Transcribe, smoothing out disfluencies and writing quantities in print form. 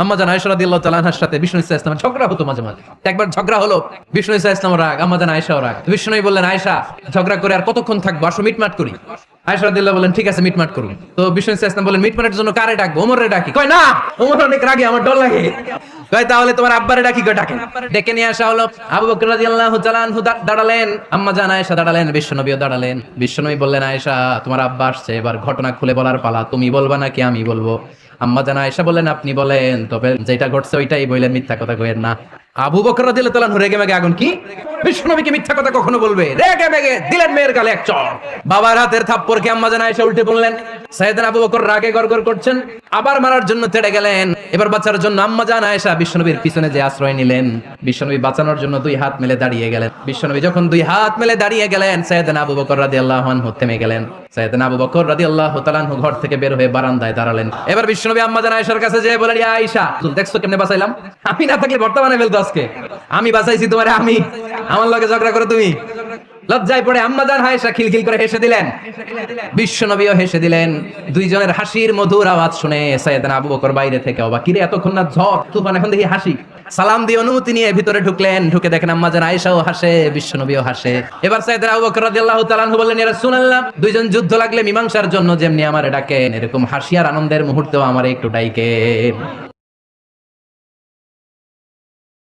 আম্মা জান আয়েশা রাদিয়াল্লাহু তাআলা আনহার সাথে বিষ্ণু ইসা ইসলামের ঝগড়া হতো মাঝে মাঝে। একবার ঝগড়া হলো, বিষ্ণু ইসা ইসলামের রাগ, আম্মা জান আয়েশাও রাগ। বিষ্ণু নবী বললেন, আয়েশা ঝগড়া করে আর কতক্ষণ থাকবো, আসো মিটমাট করি। আয়েশা রাদিয়াল্লাহু বললেন, ঠিক আছে মিটমাট করুন। তো বিষ্ণু ইসা ইসলাম বললেন, মিটমাটের জন্য কারে ডাকবো? ওমরে ডাকি। কয় না, ওমর অনেক রাগে, আমার ডর লাগে। কয় তাহলে তোমার আব্বারে ডাকি। কয় ডাকেন। ডেকে নিয়ে আসা হলো। আবু বকর রাদিয়াল্লাহু তাআলা আনহু দাঁড়ালেন, আম্মা জান আয়েশা দাঁড়ালেন, বিশ্বনবীও দাঁড়ালেন। বিশ্বনবী বললেন, আয়েশা তোমার আব্বা আসছে, এবার ঘটনা খুলে বলার পালা, তুমি বলবা নাকি আমি বলবো? আম্মা জান আয়েশা বললেন, আপনি বলেন, তবে যেটা ঘটছে ওইটাই বললেন, মিথ্যা কথা কইেন না। আবু বকর রাদিয়াল্লাহু তাআলা আনহু রেগে মেগে আগুন। কি বিশ্বনবীকে মিথ্যা কথা কখনো বলবে? রেগে মেগে দিলেন মেয়ের গালে এক চড়। বাবার হাতের থাপ্পড়কে আম্মা জান আয়েশা উল্টে বললেন। সাইয়েদনা আবু বকর রাগে গড়গড় করছেন, আবার মারার জন্য তেড়ে গেলেন। এবার বাঁচার জন্য আম্মা জান আয়েশা বিশ্বনবীর পিছনে যে আশ্রয় নিলেন, বিশ্বনবী বাঁচানোর জন্য দুই হাত মেলে দাঁড়িয়ে গেলেন। বিশ্বনবী যখন দুই হাত মেলে দাঁড়িয়ে গেলেন, সাইয়েদনা আবু বকর রাদিয়াল্লাহু আনহু থেমে গেলেন। সাইয়েদনা আবু বকর রাদিয়াল্লাহু তাআলা আনহু ঘর থেকে বের হয়ে বারান্দায় দাঁড়ালেন। এবার বিশ্বনবী আম্মা জান আয়েশার কাছে যেয়ে বলেন, ইয়া আয়েশা, তুমি দেখছো কেমনে বাঁচাইলাম? আমি না থাকলে বর্তমানে ফেলতো আজকে। আমি বাঁচাইছি তোমারে, আমি আমার লগে ঝগড়া করো তুমি? লজ্জায় পড়ে আম্মা জান আয়েশা খিলখিল করে হেসে দিলেন। বিশ্বনবীও হেসে দিলেন। দুইজনের হাসির মধুর আওয়াজ শুনে সাইয়েদনা আবু বকর বাইরে থেকে অবাক, কিরে এতক্ষণ না ঝড় তুফান, এখন দেখি হাসি। সালাম দিয়ে অনুমতি নিয়ে ভিতরে ঢুকলেন। ঢুকে দেখেন আম্মা জান আয়েশাও হাসে, বিশ্বনবীও হাসে। এবার সাইয়েদনা আবু বকর রাদিয়াল্লাহু তাআলা আনহু বললেন, ইয়া রাসূলুল্লাহ, দুইজন যুদ্ধ লাগলে মীমাংসার জন্য যেমনি আমারে ডাকেন, এরকম হাসি আর আনন্দের মুহূর্তেও আমারে একটু ডাকেন।